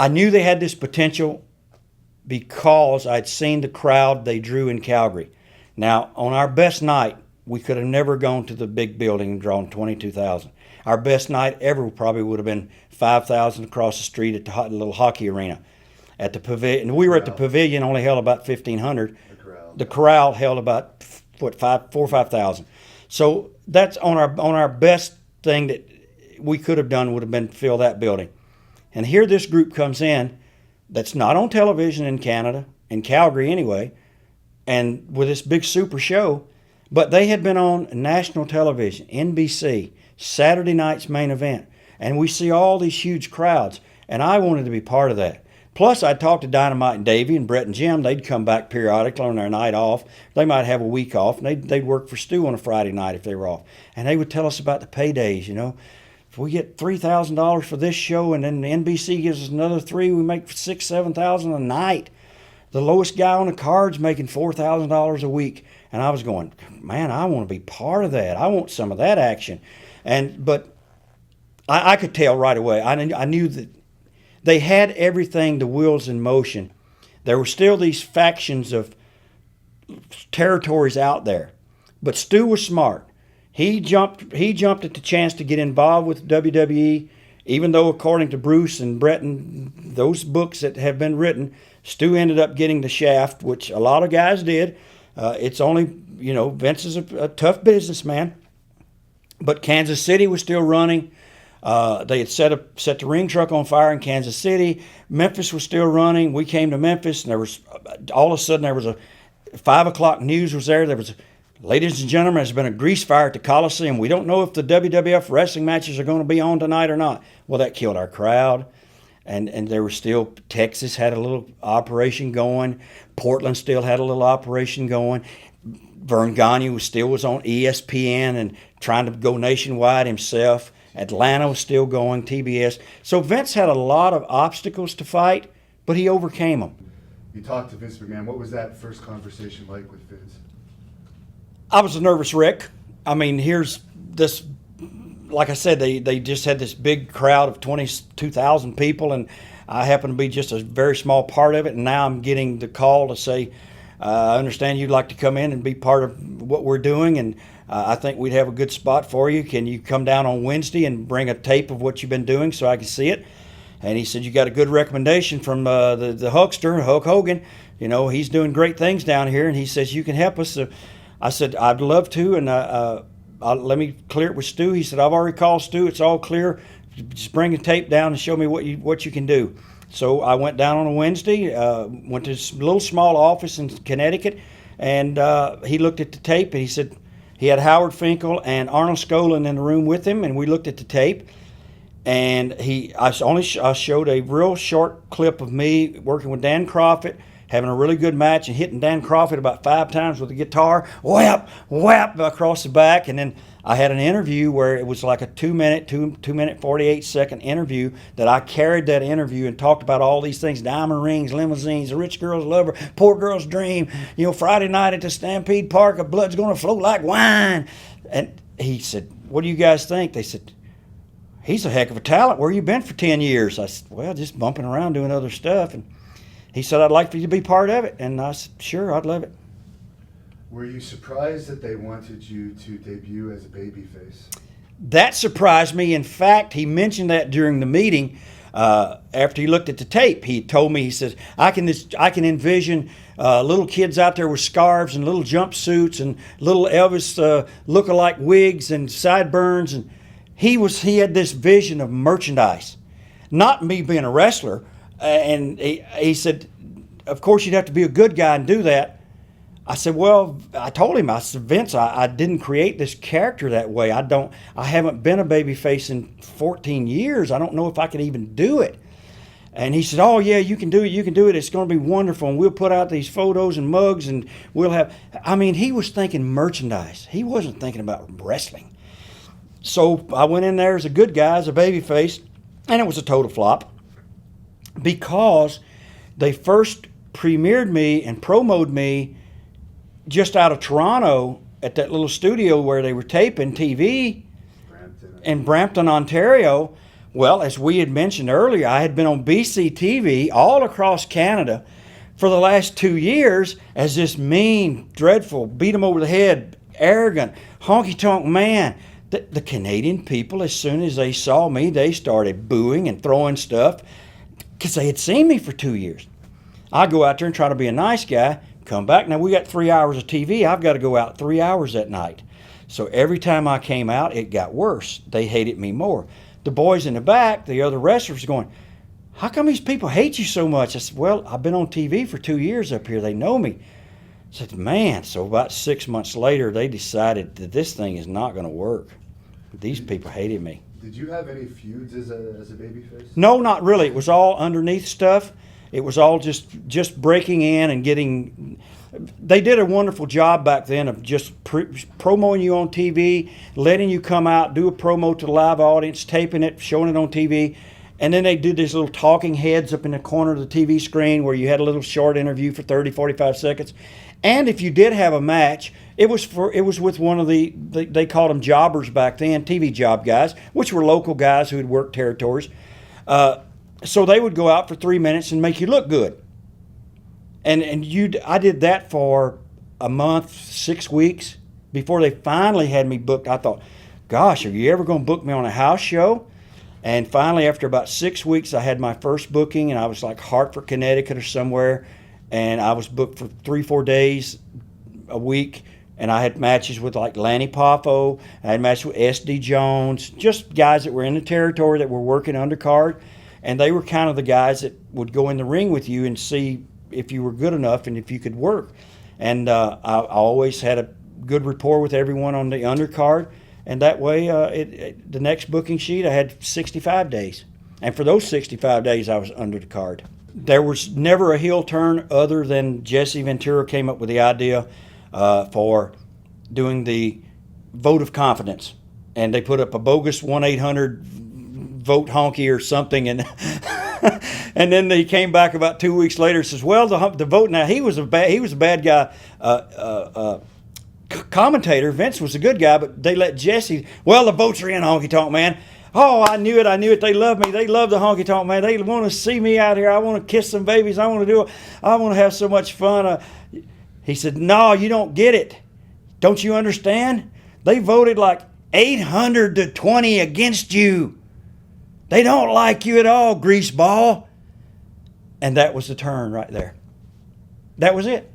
I knew they had this potential because I'd seen the crowd they drew in Calgary. Now, on our best night, we could have never gone to the big building and drawn 22,000. Our best night ever probably would have been 5,000 across the street at the little hockey arena. At the pavilion, we were at the pavilion, only held about 1,500. The corral held about 4 or 5,000. So that's on our best thing that we could have done would have been fill that building. And here this group comes in that's not on television in Canada, in Calgary anyway, and with this big super show, but they had been on national television, NBC, Saturday night's main event. And we see all these huge crowds, and I wanted to be part of that. Plus, I'd talk to Dynamite and Davey and Brett and Jim. They'd come back periodically on their night off. They might have a week off, and they'd work for Stu on a Friday night if they were off. And they would tell us about the paydays, you know. If we get $3,000 for this show and then the NBC gives us another $3,000, we make $6,000, $7,000 a night. The lowest guy on the card's making $4,000 a week. And I was going, man, I want to be part of that. I want some of that action. But I could tell right away. I knew that they had everything, the wheels in motion. There were still these factions of territories out there. But Stu was smart. He jumped at the chance to get involved with WWE, even though according to Bruce and Brett and those books that have been written, Stu ended up getting the shaft, which a lot of guys did. It's only, you know, Vince is a tough businessman. But Kansas City was still running. They had set the ring truck on fire in Kansas City. Memphis was still running. We came to Memphis, and there was all of a sudden there was a 5 o'clock news was there. There was, ladies and gentlemen, there's been a grease fire at the Coliseum. We don't know if the WWF wrestling matches are going to be on tonight or not. Well, that killed our crowd. And there was still, Texas had a little operation going. Portland still had a little operation going. Vern Gagne was on ESPN and trying to go nationwide himself. Atlanta was still going, TBS. So Vince had a lot of obstacles to fight, but he overcame them. You talked to Vince McMahon. What was that first conversation like with Vince? I was a nervous wreck. I mean, here's this, like I said, they just had this big crowd of 22,000 people, and I happen to be just a very small part of it, and now I'm getting the call to say, I understand you'd like to come in and be part of what we're doing, and I think we'd have a good spot for you. Can you come down on Wednesday and bring a tape of what you've been doing so I can see it? And he said, you got a good recommendation from the Hulkster, Hulk Hogan. You know, he's doing great things down here, and he says, you can help us. I said, I'd love to, and let me clear it with Stu. He said, I've already called Stu. It's all clear. Just bring a tape down and show me what you can do. So I went down on a Wednesday, went to this little small office in Connecticut, and he looked at the tape, and he said he had Howard Finkel and Arnold Skolin in the room with him, and we looked at the tape. And I showed a real short clip of me working with Dan Crawford, having a really good match and hitting Dan Crawford about 5 times with a guitar, whap, whap, across the back. And then I had an interview where it was like a 2 minute, 48-second interview that I carried that interview and talked about all these things: diamond rings, limousines, a rich girl's lover, poor girl's dream, you know, Friday night at the Stampede Park, a blood's going to flow like wine. And he said, what do you guys think? They said, he's a heck of a talent. Where you been for 10 years? I said, well, just bumping around doing other stuff. And he said, I'd like for you to be part of it. And I said, sure, I'd love it. Were you surprised that they wanted you to debut as a babyface? That surprised me. In fact, he mentioned that during the meeting after he looked at the tape. He told me, he says, I can envision little kids out there with scarves and little jumpsuits and little Elvis look-alike wigs and sideburns. And he had this vision of merchandise, not me being a wrestler. And he said, of course, you'd have to be a good guy and do that. I said, well, I told him, I said, Vince, I didn't create this character that way. I haven't been a babyface in 14 years. I don't know if I could even do it. And he said, oh, yeah, you can do it. You can do it. It's going to be wonderful. And we'll put out these photos and mugs, and we'll have, I mean, he was thinking merchandise. He wasn't thinking about wrestling. So I went in there as a good guy, as a babyface, and it was a total flop because they first premiered me and promoted me just out of Toronto at that little studio where they were taping TV in Brampton, Ontario. Well, as we had mentioned earlier, I had been on BCTV all across Canada for the last 2 years as this mean, dreadful, beat 'em over the head, arrogant, honky tonk man. The Canadian people, as soon as they saw me, they started booing and throwing stuff because they had seen me for 2 years. I go out there and try to be a nice guy, come back. Now, we got 3 hours of TV. I've got to go out 3 hours that night. So every time I came out, it got worse. They hated me more. The boys in the back, the other wrestlers, going, how come these people hate you so much? I said, well, I've been on TV for 2 years up here. They know me. I said, man. So about 6 months later, they decided that this thing is not going to work. These people hated me. Did you have any feuds as a babyface? No, not really. It was all underneath stuff. It was all just breaking in and getting. They did a wonderful job back then of just promoting you on TV, letting you come out, do a promo to the live audience, taping it, showing it on TV. And then they did these little talking heads up in the corner of the TV screen where you had a little short interview for 30, 45 seconds. And if you did have a match, it was with one of they called them jobbers back then, TV job guys, which were local guys who had worked territories. So they would go out for 3 minutes and make you look good. I did that for a month, 6 weeks before they finally had me booked. I thought, gosh, are you ever going to book me on a house show? And finally, after about 6 weeks, I had my first booking, and I was like Hartford, Connecticut or somewhere, and I was booked for 3-4 days a week, and I had matches with like Lanny Poffo, I had matches with S.D. Jones, just guys that were in the territory that were working undercard, and they were kind of the guys that would go in the ring with you and see if you were good enough and if you could work. And I always had a good rapport with everyone on the undercard. And that way, the next booking sheet, I had 65 days. And for those 65 days, I was under the card. There was never a heel turn other than Jesse Ventura came up with the idea for doing the vote of confidence. And they put up a bogus 1-800 vote honky or something. And and then they came back about 2 weeks later and says, well, the vote, now he was a bad guy. Commentator, Vince was a good guy, but they let Jesse, well, the votes are in, Honky Tonk Man. Oh, I knew it. They love me. They love the Honky Tonk Man. They want to see me out here. I want to kiss some babies. I want to have so much fun. He said, no, you don't get it. Don't you understand? They voted like 800 to 20 against you. They don't like you at all, greaseball. And that was the turn right there. That was it.